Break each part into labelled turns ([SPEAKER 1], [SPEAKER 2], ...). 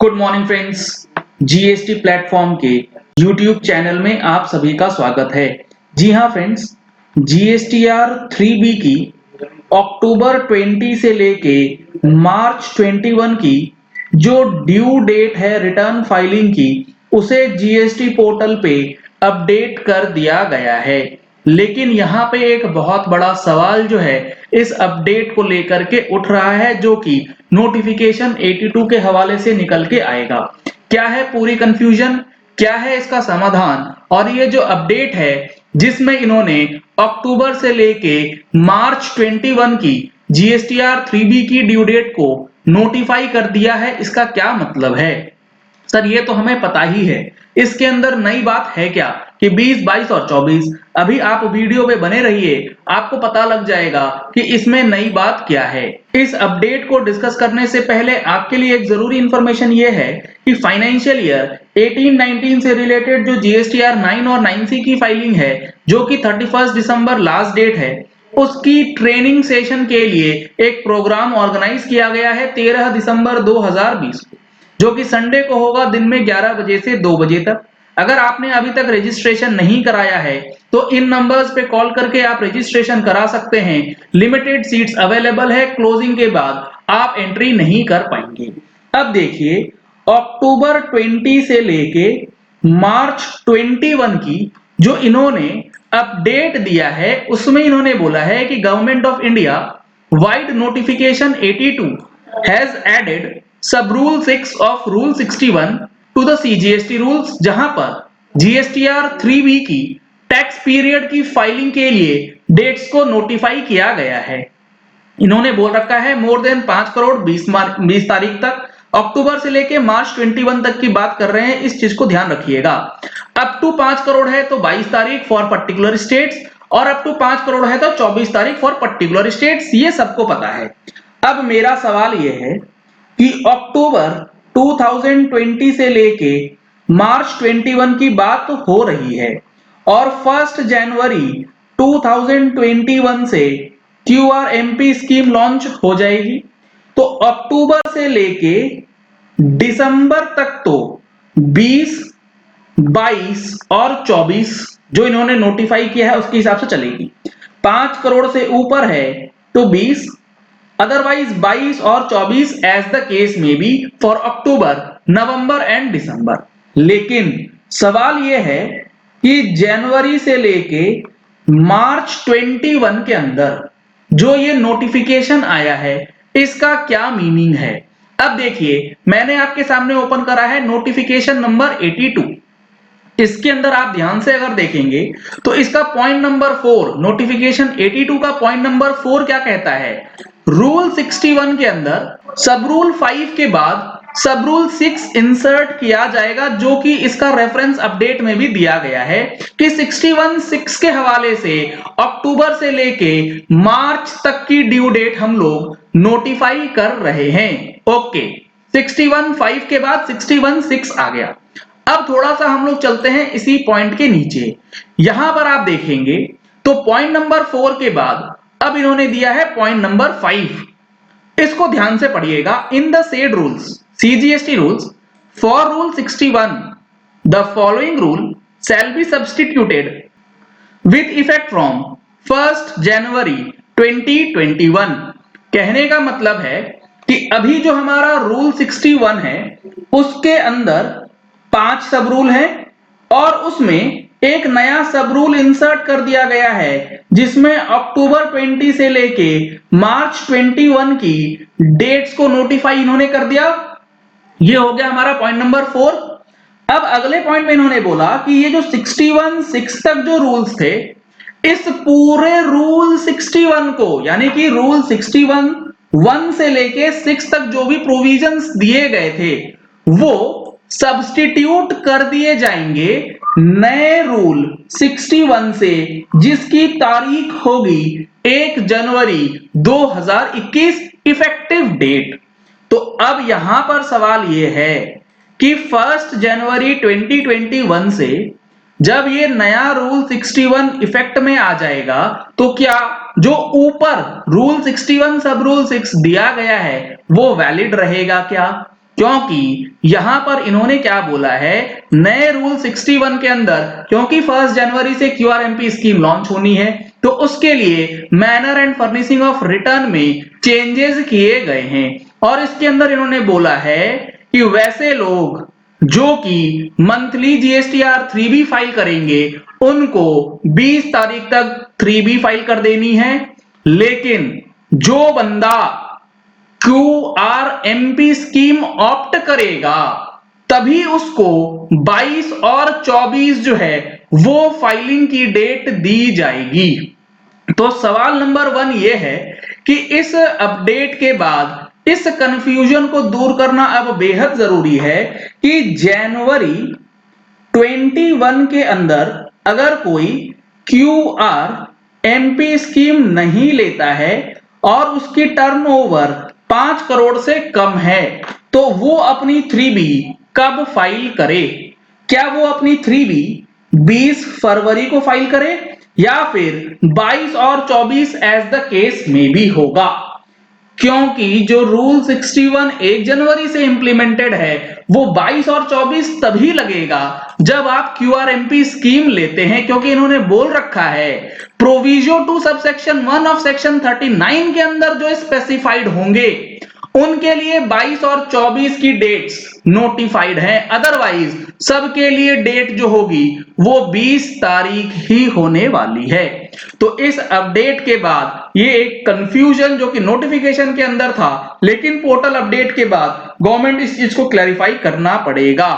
[SPEAKER 1] Good morning friends, GST platform के YouTube channel में आप सभी का स्वागत है। जी हाँ फ्रेंड्स, जीएसटीआर 3B की अक्टूबर 20 से लेके मार्च 21 की जो ड्यू डेट है रिटर्न फाइलिंग की, उसे जीएसटी पोर्टल पे अपडेट कर दिया गया है। लेकिन यहाँ पे एक बहुत बड़ा सवाल जो है इस अपडेट को लेकर के उठ रहा है, जो कि नोटिफिकेशन 82 के हवाले से निकल के आएगा। क्या है पूरी कंफ्यूजन, क्या है इसका समाधान, और ये जो अपडेट है जिसमें इन्होंने अक्टूबर से लेके मार्च 21 की जीएसटीआर 3B की ड्यू डेट को नोटिफाई कर दिया है, इसका क्या मतलब है? सर ये तो हमें पता ही है। इसके अंदर नई बात है क्या कि 20, 22 और 24। अभी आप वीडियो पे बने रहिए, आपको पता लग जाएगा कि इसमें नई बात क्या है। इस अपडेट को डिस्कस करने से पहले आपके लिए एक जरूरी इंफॉर्मेशन ये है कि फाइनेंशियल ईयर 18-19 से रिलेटेड जो जीएसटीआर 9 और 9C की फाइलिंग है, जो कि 31 दिसंबर लास्ट डेट है, उसकी ट्रेनिंग सेशन के लिए एक प्रोग्राम ऑर्गेनाइज किया गया है 13 दिसंबर 2020 को, जो कि संडे को होगा दिन में 11 बजे से 2 बजे तक। अगर आपने अभी तक रजिस्ट्रेशन नहीं कराया है तो इन नंबर्स पे कॉल करके आप रजिस्ट्रेशन करा सकते हैं। लिमिटेड सीट्स अवेलेबल है, क्लोजिंग के बाद आप एंट्री नहीं कर पाएंगे। अब देखिए, अक्टूबर 20 से लेके मार्च 21 की जो इन्होंने अपडेट दिया है, उसमें इन्होंने बोला है कि government of India vide notification 82 has added sub rule 6 of rule 61 to the CGST rules, जहां पर जीएसटीआर 3B की टैक्स पीरियड की फाइलिंग के लिए डेट्स को नोटिफाई किया गया है। इन्होंने बोल रखा है मोर देन 5 करोड़ 20 तारीख तक, अक्टूबर से लेके मार्च 21 तक की बात कर रहे हैं, इस चीज को ध्यान रखिएगा। अप टू 5 करोड़ है तो 22 तारीख फॉर पर्टिकुलर स्टेट्स, और अप टू 5 करोड़ है तो 24 तारीख फॉर पर्टिकुलर स्टेट्स, ये सबको पता है। अब मेरा सवाल ये है कि अक्टूबर 2020 से लेके मार्च 21 की बात हो रही है और 1 जनवरी 2021 से क्यूआरएमपी स्कीम लॉन्च हो जाएगी, तो अक्टूबर से लेके दिसंबर तक तो 20, 22 और 24 जो इन्होंने नोटिफाई किया है उसके हिसाब से चलेगी। 5 करोड़ से ऊपर है तो 20, अदरवाइज 22 और 24 एज द केस में be for October, November and December. लेकिन सवाल यह है कि जनवरी से लेके मार्च 21 के अंदर जो ये नोटिफिकेशन आया है, इसका क्या मीनिंग है? अब देखिए, मैंने आपके सामने ओपन करा है नोटिफिकेशन नंबर 82। इसके अंदर आप ध्यान से अगर देखेंगे तो इसका पॉइंट नंबर 4, नोटिफिकेशन 82 का पॉइंट नंबर 4 क्या कहता है? रूल 61 के अंदर सब रूल 5 के बाद सब रूल 6 इंसर्ट किया जाएगा, जो कि इसका रेफरेंस अपडेट में भी दिया गया है कि 61(6) के हवाले से अक्टूबर से लेके मार्च तक की ड्यू डेट हम लोग नोटिफाई कर रहे हैं। ओके, 61(5) के बाद 61(6) आ गया। अब थोड़ा सा हम लोग चलते हैं इसी पॉइंट के नीचे। यहां पर आप देखेंगे तो पॉइंट नंबर 4 के बाद अब इन्होंने दिया है पॉइंट नंबर 5। इसको ध्यान से पढ़िएगा। In the said rules, CGST rules, for rule 61 the following rule shall be substituted with effect from 1 जनवरी 2021। कहने का मतलब है कि अभी जो हमारा रूल 61 है उसके अंदर 5 सब रूल हैं और उसमें एक नया सब रूल इंसर्ट कर दिया गया है, जिसमें अक्टूबर 20 से लेके मार्च 21 की डेट्स को नोटिफाई इन्होंने कर दिया। ये हो गया हमारा पॉइंट नंबर 4। अब अगले पॉइंट में इन्होंने बोला कि ये जो 61(6) तक जो रूल्स थे, इस पूरे रूल 61 को, यानी कि रूल 61(1) से लेके 6 तक जो भी प्रोविजंस दिए गए थे वो सब्स्टिट्यूट कर दिए जाएंगे नए रूल 61 से, जिसकी तारीख होगी 1 जनवरी 2021 इफेक्टिव डेट। तो अब यहां पर सवाल यह है कि 1 जनवरी 2021 से जब ये नया रूल 61 इफेक्ट में आ जाएगा तो क्या जो ऊपर रूल 61 सब रूल 6 दिया गया है वो वैलिड रहेगा क्या? क्योंकि यहां पर इन्होंने क्या बोला है, नए रूल 61 के अंदर, क्योंकि 1 जनवरी से क्यूआरएमपी स्कीम लॉन्च होनी है, तो उसके लिए manner and furnishing of return में चेंजेस किए गए हैं। और इसके अंदर इन्होंने बोला है कि वैसे लोग जो कि मंथली जीएसटीआर 3B फाइल करेंगे, उनको 20 तारीख तक 3B फाइल कर देनी है। लेकिन जो बंदा क्यूआरएमपी स्कीम ऑप्ट करेगा, तभी उसको 22 और 24 जो है वो फाइलिंग की डेट दी जाएगी। तो सवाल नंबर 1 ये है कि इस अपडेट के बाद इस कंफ्यूजन को दूर करना अब बेहद जरूरी है कि जनवरी 21 के अंदर अगर कोई क्यूआरएमपी स्कीम नहीं लेता है और उसकी टर्नओवर 5 करोड़ से कम है, तो वो अपनी 3B कब फाइल करे? क्या वो अपनी 3B 20 फरवरी को फाइल करे या फिर 22 और 24 एज द केस में भी होगा? क्योंकि जो रूल 61 1 जनवरी से इंप्लीमेंटेड है, वो 22 और 24 तभी लगेगा जब आप क्यूआरएमपी स्कीम लेते हैं, क्योंकि इन्होंने बोल रखा है proviso to subsection 1 of section 39 के अंदर जो स्पेसिफाइड होंगे उनके लिए 22 और 24 की डेट्स नोटिफाइड हैं, अदरवाइज सबके लिए डेट जो होगी वो 20 तारीख ही होने वाली है। तो इस अपडेट के बाद ये एक कंफ्यूजन जो कि नोटिफिकेशन के अंदर था, लेकिन पोर्टल अपडेट के बाद गवर्नमेंट इस चीज को क्लैरिफाई करना पड़ेगा।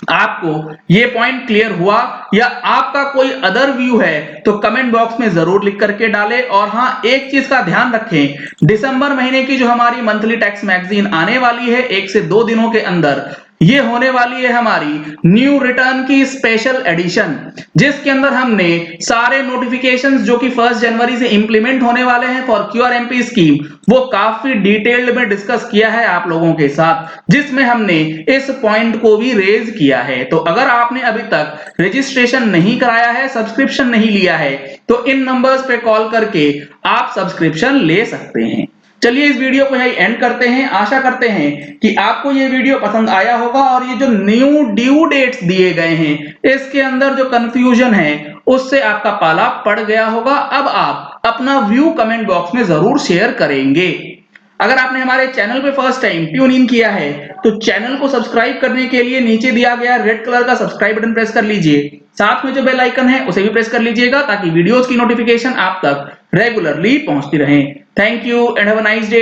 [SPEAKER 1] आपको ये पॉइंट क्लियर हुआ या आपका कोई अदर व्यू है तो कमेंट बॉक्स में जरूर लिख करके डालें। और हां, एक चीज का ध्यान रखें, दिसंबर महीने की जो हमारी मंथली टैक्स मैगजीन आने वाली है 1 से 2 दिनों के अंदर, ये होने वाली है हमारी न्यू रिटर्न की स्पेशल एडिशन, जिसके अंदर हमने सारे नोटिफिकेशंस जो कि 1 जनवरी से इंप्लीमेंट होने वाले हैं फॉर क्यूआरएमपी स्कीम, वो काफी डिटेल्ड में डिस्कस किया है आप लोगों के साथ, जिसमें हमने इस पॉइंट को भी रेज किया है। तो अगर आपने अभी तक रजिस्ट्रेशन नहीं कराया है, सब्सक्रिप्शन नहीं लिया है, तो इन नंबर्स पे कॉल करके आप सब्सक्रिप्शन ले सकते हैं। चलिए इस वीडियो को यही एंड करते हैं। आशा करते हैं कि आपको ये वीडियो पसंद आया होगा और ये जो न्यू ड्यू डेट्स दिए गए हैं इसके अंदर जो कंफ्यूजन है उससे आपका पाला पड़ गया होगा। अब आप अपना व्यू कमेंट बॉक्स में जरूर शेयर करेंगे। अगर आपने हमारे चैनल पे फर्स्ट टाइम ट्यून इन किया है तो चैनल को सब्सक्राइब करने के लिए नीचे दिया गया रेड कलर का सब्सक्राइब बटन प्रेस कर लीजिए। साथ में जो बेल आइकन है उसे भी प्रेस कर लीजिएगा ताकि वीडियोस की नोटिफिकेशन आप तक रेगुलरली पहुंचती रहे। Thank you and have a nice day.